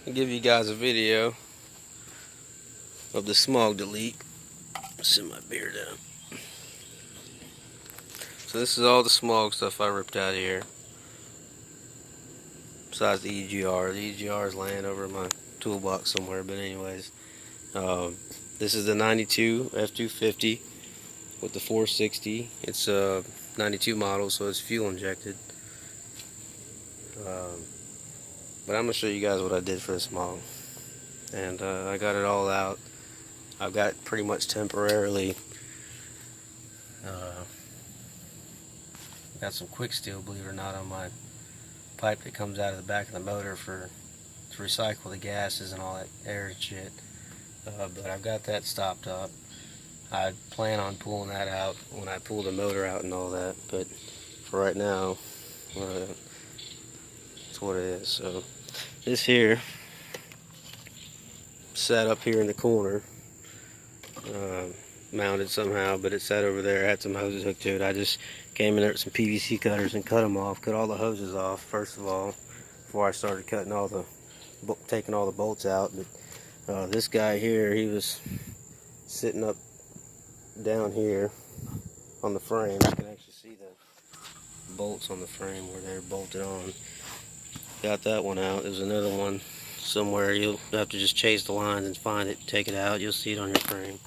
I'll give you guys a video of the smog delete. Sit my beard down. So this is all the smog stuff I ripped out of here. Besides the EGR. The EGR is laying over in my toolbox somewhere. But anyways, this is the 92 f250 with the 460. It's a 92 model, so it's fuel injected. But I'm going to show you guys what I did for the smog. And I got it all out. I've got pretty much temporarily got some quick steel, believe it or not, on my pipe that comes out of the back of the motor to recycle the gases and all that air and shit. But I've got that stopped up. I plan on pulling that out when I pull the motor out and all that, but for right now, that's what it is. So this here, sat up here in the corner, mounted somehow, but it sat over there. I had some hoses hooked to it. I just came in there with some PVC cutters and cut them off, cut all the hoses off first of all before I started cutting taking all the bolts out. But this guy here, he was sitting up down here on the frame. You can actually see the bolts on the frame where they're bolted on. Got that one out. There's another one somewhere. You'll have to just chase the lines and find it, take it out. You'll see it on your frame.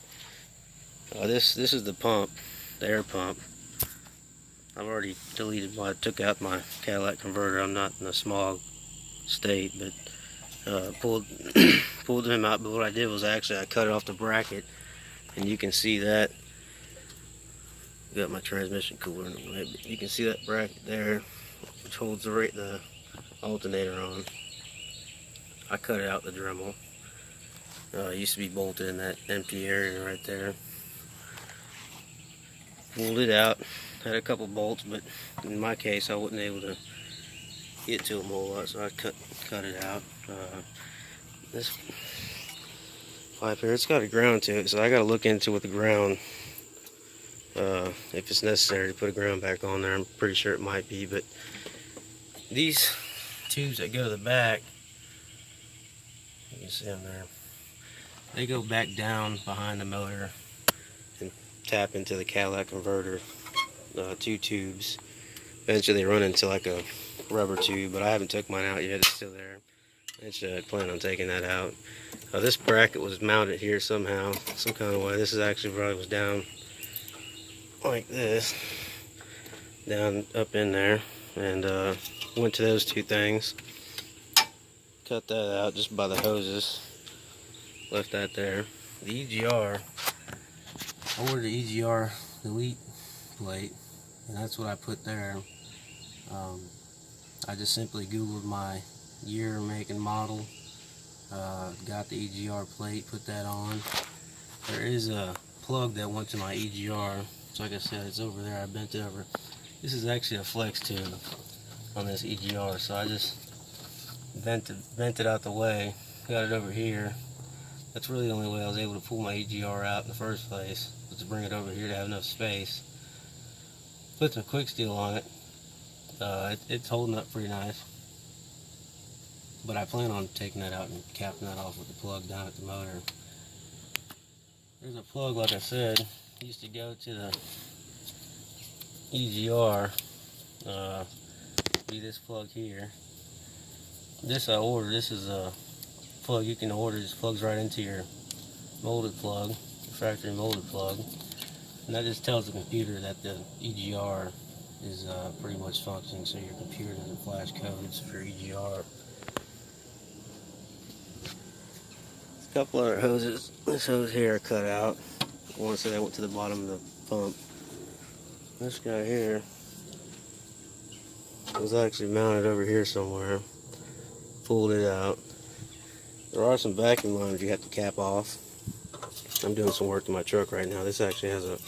This is the pump, the air pump. I've already deleted I took out my catalytic converter. I'm not in a smog state, but pulled him out. But what I did was actually I cut it off the bracket, and you can see that. Got my transmission cooler in the way, but you can see that bracket there, which holds the alternator on. I cut it out the Dremel. It used to be bolted in that empty area right there. Pulled it out. Had a couple bolts, but in my case I wasn't able to get to them a whole lot, so I cut it out. This pipe here, it's got a ground to it, so I got to look into with the ground. If it's necessary to put a ground back on there. I'm pretty sure it might be, but these tubes that go to the back, you can see them there, they go back down behind the motor and tap into the catalytic converter. Two tubes. Eventually they run into like a rubber tube, but I haven't took mine out yet. It's still there. I plan on taking that out. This bracket was mounted here somehow, some kind of way. This is actually probably was down like this, down up in there, and went to those two things. Cut that out just by the hoses. Left that there. The EGR, I ordered the EGR delete plate, and that's what I put there. I just simply googled my year, make, and model, got the EGR plate, put that on. There is a plug that went to my EGR, so like I said, it's over there. I bent it over. This is actually a flex tube on this EGR, so I just bent it out the way, got it over here. That's really the only way I was able to pull my EGR out in the first place, was to bring it over here to have enough space. Put some quick steel on it. It's holding up pretty nice, but I plan on taking that out and capping that off with the plug down at the motor. There's a plug, like I said, used to go to the EGR, be this plug here. This I ordered. This is a plug you can order. This plugs right into your molded plug, your factory molded plug, and that just tells the computer that the EGR is pretty much functioning, so your computer doesn't flash codes for EGR. A couple other hoses. This hose here I cut out. One said I went to the bottom of the pump. This guy here was actually mounted over here somewhere. Pulled it out. There are some vacuum lines you have to cap off. I'm doing some work to my truck right now. This actually has a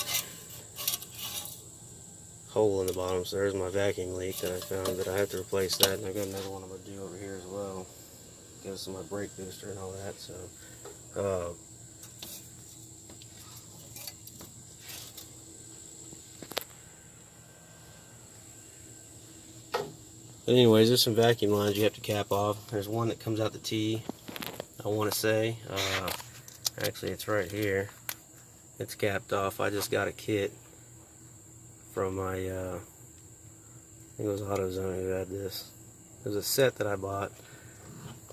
hole in the bottom, so there's my vacuum leak that I found, but I have to replace that, and I've got another one I'm going to do over here as well. Goes to my brake booster and all that, so But anyways, there's some vacuum lines you have to cap off. There's one that comes out the T, I want to say. Actually, it's right here. It's capped off. I just got a kit from my, I think it was AutoZone who had this. It was a set that I bought,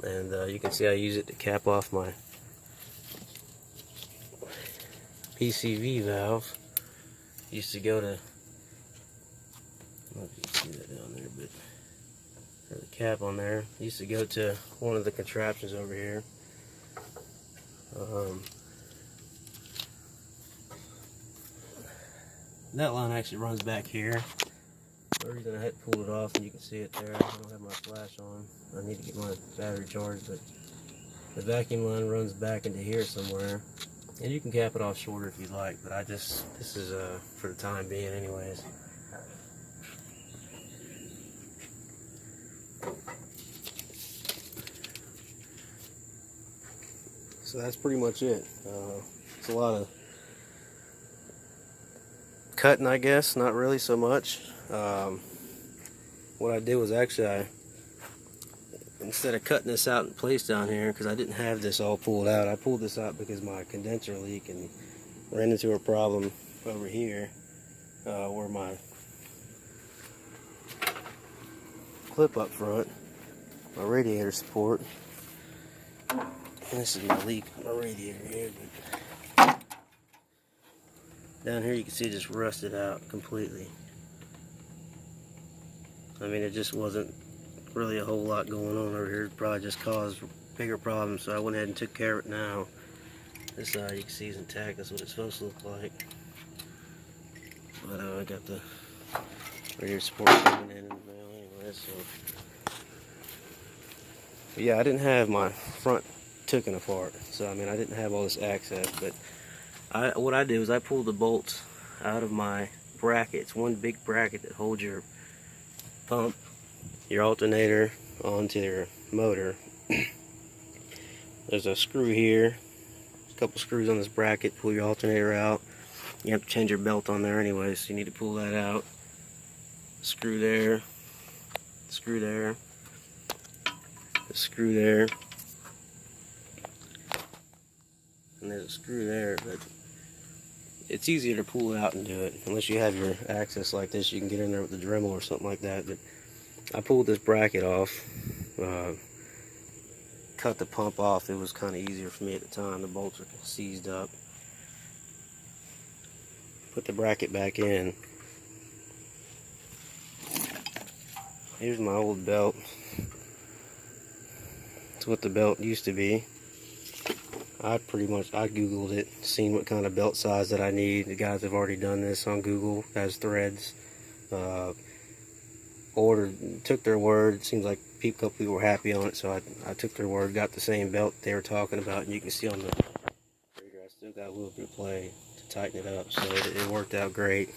and you can see I use it to cap off my PCV valve. Used to go to, I don't know if you can see that down there, but there's a cap on there. Used to go to one of the contraptions over here. That line actually runs back here. The reason I had pulled it off, and you can see it there. I don't have my flash on. I need to get my battery charged, but the vacuum line runs back into here somewhere. And you can cap it off shorter if you'd like, but this is for the time being anyways. So that's pretty much it. It's a lot of cutting, I guess, not really so much. What I did was actually, instead of cutting this out in place down here, because I didn't have this all pulled out, I pulled this out because my condenser leaked and ran into a problem over here where my clip up front, my radiator support, and this is my leak, my radiator here, but down here you can see it just rusted out completely. I mean, it just wasn't really a whole lot going on over here. It probably just caused bigger problems, so I went ahead and took care of it now. This side you can see is intact. That's what it's supposed to look like. But I got the radiator support coming in the mail anyway, so. But yeah, I didn't have my front taken apart, so I mean I didn't have all this access. But what I did was I pulled the bolts out of my brackets. One big bracket that holds your pump, your alternator onto your motor. There's a screw here, a couple screws on this bracket. Pull your alternator out. You have to change your belt on there anyway, so you need to pull that out. Screw there, screw there, a screw there, and there's a screw there, but it's easier to pull it out and do it. Unless you have your access like this, you can get in there with a Dremel or something like that. But I pulled this bracket off, cut the pump off. It was kind of easier for me at the time. The bolts are seized up. Put the bracket back in. Here's my old belt. It's what the belt used to be. I googled it, seen what kind of belt size that I need. The guys have already done this on Google as threads. Took their word. It seems like a couple people were happy on it, so I took their word, got the same belt they were talking about, and you can see on the reader I still got a little bit of play to tighten it up, so it worked out great.